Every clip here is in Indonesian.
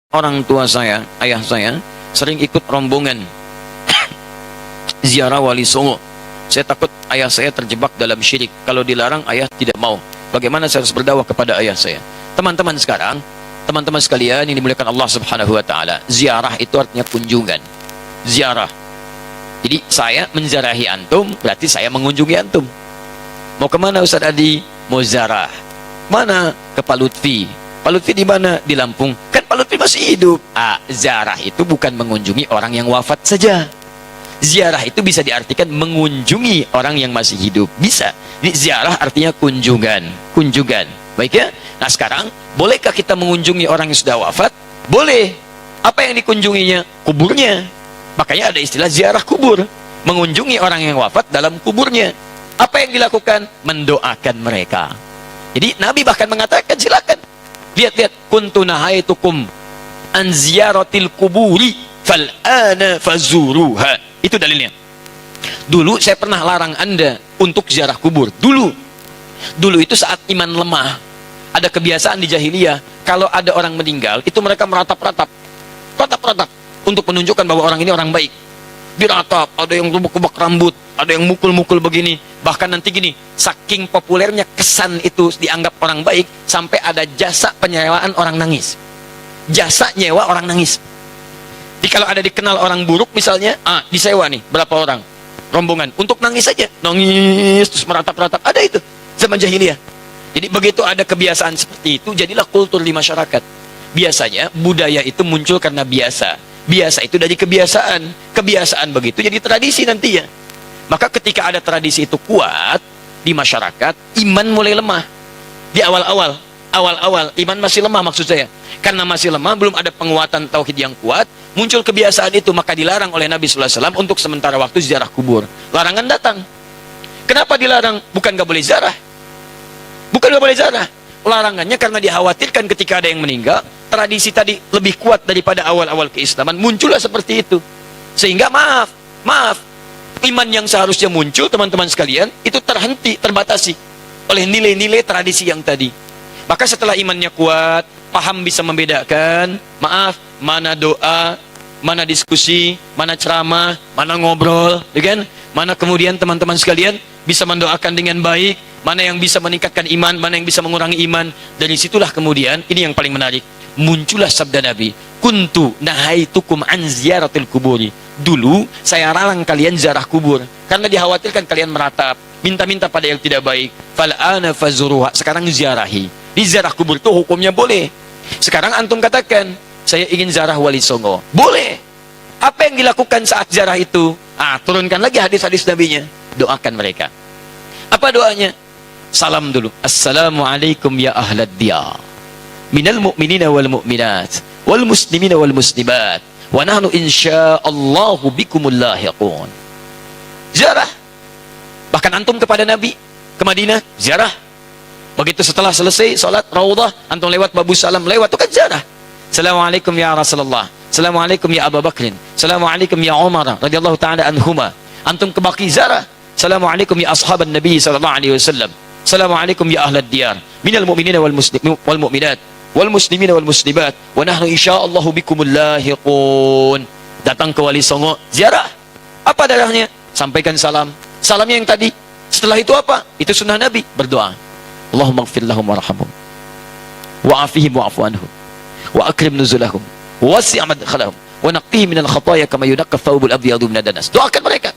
Orang tua saya, ayah saya, sering ikut rombongan ziarah Wali Songo. Saya takut ayah saya terjebak dalam syirik. Kalau dilarang, ayah tidak mau. Bagaimana saya harus berdakwah kepada ayah saya? Teman-teman sekarang, teman-teman sekalian yang dimuliakan Allah Subhanahu wa Ta'ala, ziarah itu artinya kunjungan. Ziarah. Jadi saya menziarahi antum, berarti saya mengunjungi antum. Mau kemana Ustaz Adi? Mau ziarah. Mana? Ke Pak Lutfi. Pak Lutfi di mana? Di Lampung. Kan Pak Lutfi masih hidup. Ziarah itu bukan mengunjungi orang yang wafat saja. Ziarah itu bisa diartikan mengunjungi orang yang masih hidup. Bisa. Jadi ziarah artinya kunjungan. Kunjungan. Baik ya? Nah sekarang, bolehkah kita mengunjungi orang yang sudah wafat? Boleh. Apa yang dikunjunginya? Kuburnya. Makanya ada istilah ziarah kubur. Mengunjungi orang yang wafat dalam kuburnya. Apa yang dilakukan? Mendoakan mereka. Jadi Nabi bahkan mengatakan, silakan. Lihat-lihat. Kuntu nahaitukum an ziyaratil kuburi fal'ana fazuruha. Itu dalilnya. Dulu saya pernah larang Anda untuk ziarah kubur. Dulu itu saat iman lemah. Ada kebiasaan di jahiliyah, kalau ada orang meninggal, itu mereka meratap-ratap. Ratap-ratap. Untuk menunjukkan bahwa orang ini orang baik. Diratap, ada yang rubuk-rubuk rambut, ada yang mukul-mukul begini. Bahkan nanti gini, saking populernya kesan itu dianggap orang baik, sampai ada jasa penyewaan orang nangis. Jasa nyewa orang nangis. Jadi kalau ada dikenal orang buruk misalnya, disewa nih, berapa orang? Rombongan, untuk nangis saja. Nangis, terus meratap-ratap. Ada itu, zaman jahiliyah. Jadi begitu ada kebiasaan seperti itu, jadilah kultur di masyarakat. Biasanya, budaya itu muncul karena biasa. Biasa itu dari kebiasaan. Kebiasaan begitu jadi tradisi nantinya. Maka ketika ada tradisi itu kuat di masyarakat, iman mulai lemah. Di awal-awal, iman masih lemah maksud saya. Karena masih lemah, belum ada penguatan tauhid yang kuat, muncul kebiasaan itu, maka dilarang oleh Nabi SAW untuk sementara waktu ziarah kubur. Larangan datang. Kenapa dilarang? Bukan gak boleh ziarah. Bukan gak boleh ziarah. Larangannya karena dikhawatirkan ketika ada yang meninggal, tradisi tadi lebih kuat daripada awal-awal keislaman, muncullah seperti itu. Sehingga maaf, iman yang seharusnya muncul, teman-teman sekalian, itu terhenti, terbatasi oleh nilai-nilai tradisi yang tadi. Maka setelah imannya kuat, paham bisa membedakan, mana doa, mana diskusi, mana ceramah, mana ngobrol, ya kan? Mana kemudian teman-teman sekalian bisa mendoakan dengan baik, mana yang bisa meningkatkan iman, mana yang bisa mengurangi iman. Dari situlah kemudian, ini yang paling menarik, muncullah sabda Nabi, kuntu nahaitukum an ziyaratil kuburi. Dulu saya larang kalian ziarah kubur karena dikhawatirkan kalian meratap, minta-minta pada yang tidak baik. Fal'ana fazuruha. Sekarang ziarahi. Di ziarah kubur itu hukumnya boleh. Sekarang antum katakan, saya ingin ziarah Wali Songo. Boleh. Apa yang dilakukan saat ziarah itu? Turunkan lagi hadis-hadis nabinya. Doakan mereka. Apa doanya? Salam dulu. Assalamualaikum ya ahlad diyar. Minal mu'minina wal mu'minat. Wal muslimina wal muslimat. Wa nahnu insya'allahu bikumul lahiqun. Ziarah. Bahkan antum kepada Nabi, ke Madinah, ziarah. Begitu setelah selesai salat Raudhah, antum lewat Babu Salam, lewat itu kan ziarah. Assalamualaikum ya Rasulullah. Assalamualaikum ya Abu Bakrin. Assalamualaikum ya Umar radhiyallahu taala anhuma. Antum ke Baqi ziarah. Assalamualaikum ya ashaban Nabi sallallahu alaihi wasallam. Assalamualaikum ya ahlad diyar. Minal mu'minina wal mu'minat wal muslimina wal muslimat wa nahnu insyaallahu bikumul lahiqun. Datang ke Wali Songo, ziarah. Apa darahnya? Sampaikan salam. Salamnya yang tadi. Setelah itu apa? Itu sunnah Nabi, berdoa. Allahumma ighfir lahum warhamhum wa afihim wa'fu anhum wa akrim nuzulahum wa wasi' madkhalahum wa naqqihim minal khataaya kama yunaqqa thawbul abyadu minad danas. Doakan mereka.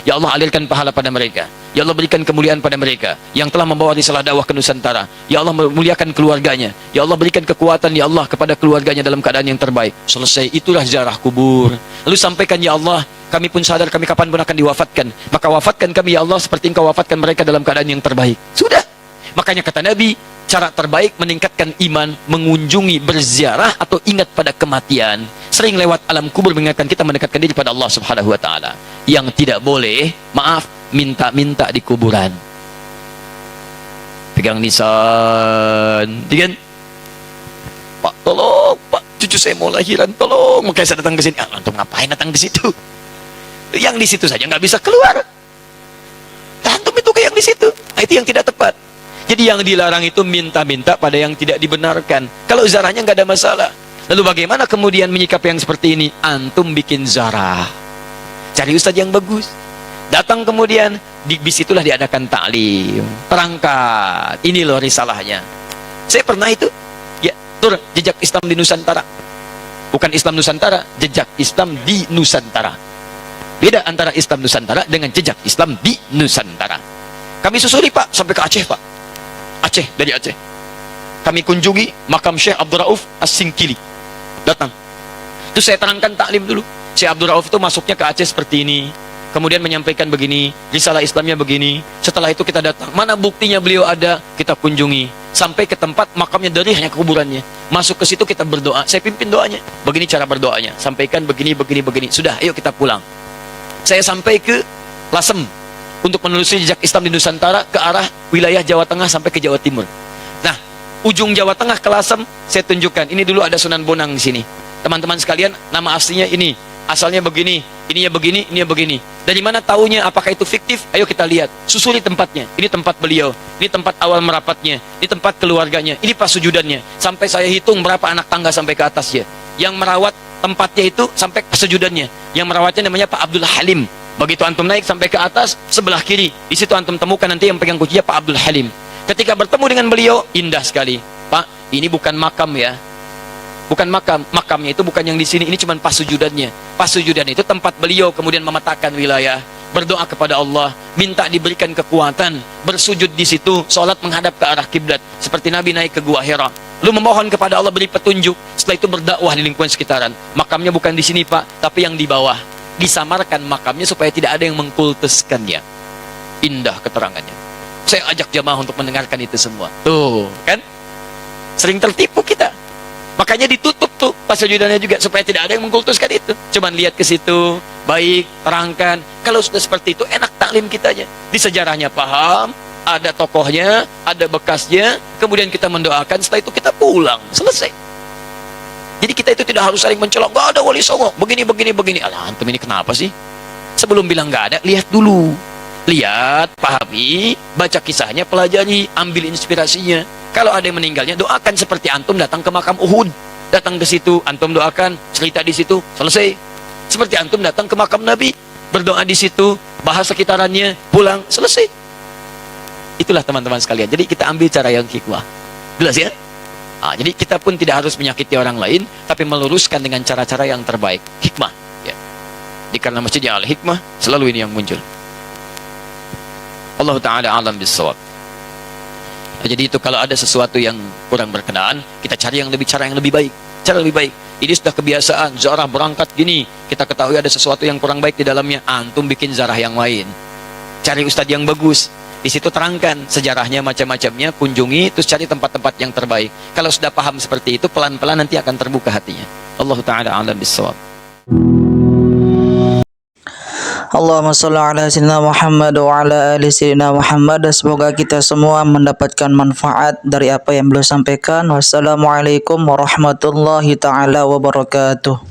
Ya Allah, alirkan pahala pada mereka. Ya Allah, berikan kemuliaan pada mereka yang telah membawa risalah dakwah ke Nusantara. Ya Allah, muliakan keluarganya. Ya Allah, berikan kekuatan ya Allah kepada keluarganya dalam keadaan yang terbaik. Selesai, itulah ziarah kubur. Lalu sampaikan, ya Allah, kami pun sadar kami kapan pun akan diwafatkan. Maka wafatkan kami ya Allah seperti Engkau wafatkan mereka dalam keadaan yang terbaik. Sudah. Makanya kata Nabi, cara terbaik meningkatkan iman, mengunjungi, berziarah atau ingat pada kematian. Sering lewat alam kubur mengingatkan kita mendekatkan diri pada Allah Subhanahu wa Ta'ala. Yang tidak boleh, minta-minta di kuburan. Pegang nisan, kan? Pak, tolong, Pak, cucu saya mau lahiran, tolong. Makanya saya datang ke sini. Antum ngapain datang ke situ? Yang di situ saja nggak bisa keluar. Antum itu kayak yang di situ. Itu yang tidak tepat. Jadi yang dilarang itu minta-minta pada yang tidak dibenarkan. Kalau ziarahnya nggak ada masalah. Lalu bagaimana kemudian menyikapi yang seperti ini? Antum bikin zarah, cari ustadz yang bagus, datang kemudian di situlah diadakan taklim, perangkat, ini loh risalahnya. Saya pernah itu ya, tur jejak Islam di Nusantara, bukan Islam Nusantara, jejak Islam di Nusantara. Beda antara Islam Nusantara dengan jejak Islam di Nusantara. Kami susuri Pak sampai ke Aceh Pak, Aceh, dari Aceh kami kunjungi makam Syekh Abdul Rauf As-Singkili. Datang, itu saya terangkan taklim dulu. Syekh Abdul Rauf itu masuknya ke Aceh seperti ini, kemudian menyampaikan begini, risalah Islamnya begini. Setelah itu kita datang, mana buktinya beliau ada, kita kunjungi sampai ke tempat makamnya, dari hanya kuburannya. Masuk ke situ kita berdoa, saya pimpin doanya. Begini cara berdoanya, sampaikan begini, begini. Sudah, ayo kita pulang. Saya sampai ke Lasem untuk menelusuri jejak Islam di Nusantara ke arah wilayah Jawa Tengah sampai ke Jawa Timur. Nah, ujung Jawa Tengah ke Lasem saya tunjukkan. Ini dulu ada Sunan Bonang di sini. Teman-teman sekalian, nama aslinya ini, asalnya begini, ininya begini, ininya begini. Dari mana taunya? Apakah itu fiktif? Ayo kita lihat. Susuri tempatnya. Ini tempat beliau. Ini tempat awal merapatnya. Ini tempat keluarganya. Ini pas sujudannya. Sampai saya hitung berapa anak tangga sampai ke atasnya. Yang merawat tempatnya itu sampai kesujudannya. Yang merawatnya namanya Pak Abdul Halim. Begitu antum naik sampai ke atas, sebelah kiri, di situ antum temukan nanti yang pegang kuncinya Pak Abdul Halim. Ketika bertemu dengan beliau, indah sekali. Pak, ini bukan makam ya. Bukan makam. Makamnya itu bukan yang di sini. Ini cuma pas sujudannya. Pas sujudan itu tempat beliau kemudian memetakan wilayah, berdoa kepada Allah, minta diberikan kekuatan, bersujud di situ, sholat menghadap ke arah kiblat, seperti Nabi naik ke Gua Hira. Lu memohon kepada Allah beri petunjuk. Setelah itu berdakwah di lingkungan sekitaran. Makamnya bukan di sini Pak, tapi yang di bawah. Disamarkan makamnya supaya tidak ada yang mengkultuskannya. Indah keterangannya. Saya ajak jamaah untuk mendengarkan itu semua. Tuh, kan? Sering tertipu kita. Makanya ditutup tuh pas sujudannya juga supaya tidak ada yang mengkultuskan itu. Cuman lihat ke situ, baik, terangkan. Kalau sudah seperti itu enak taklim kitanya. Di sejarahnya paham, ada tokohnya, ada bekasnya, kemudian kita mendoakan, setelah itu kita pulang, selesai. Jadi kita itu tidak harus saling mencolok, gak ada wali songo, begini. Alah, antum ini kenapa sih? Sebelum bilang gak ada, lihat dulu. Lihat, pahami, baca kisahnya, pelajari, ambil inspirasinya. Kalau ada yang meninggalnya, doakan seperti antum datang ke makam Uhud. Datang ke situ, antum doakan, cerita di situ, selesai. Seperti antum datang ke makam Nabi, berdoa di situ, bahas sekitarannya, pulang, selesai. Itulah teman-teman sekalian. Jadi kita ambil cara yang hikmah. Jelas ya? Nah, jadi kita pun tidak harus menyakiti orang lain, tapi meluruskan dengan cara-cara yang terbaik. Hikmah. Ya. Karena masjidnya al-hikmah, selalu ini yang muncul. Allah Ta'ala alam bisawab. Nah, jadi itu kalau ada sesuatu yang kurang berkenaan, kita cari cara yang lebih baik. Cara lebih baik. Ini sudah kebiasaan, zarah berangkat gini. Kita ketahui ada sesuatu yang kurang baik di dalamnya. Antum bikin zarah yang lain. Cari ustadz yang bagus. Di situ terangkan sejarahnya, macam-macamnya, kunjungi, terus cari tempat-tempat yang terbaik. Kalau sudah paham seperti itu, pelan-pelan nanti akan terbuka hatinya. Allah Ta'ala alam bisawab. Allahumma sholli ala sayyidina Muhammad wa ala ali sayyidina Muhammad. Semoga kita semua mendapatkan manfaat dari apa yang beliau sampaikan. Wassalamualaikum warahmatullahi taala wabarakatuh.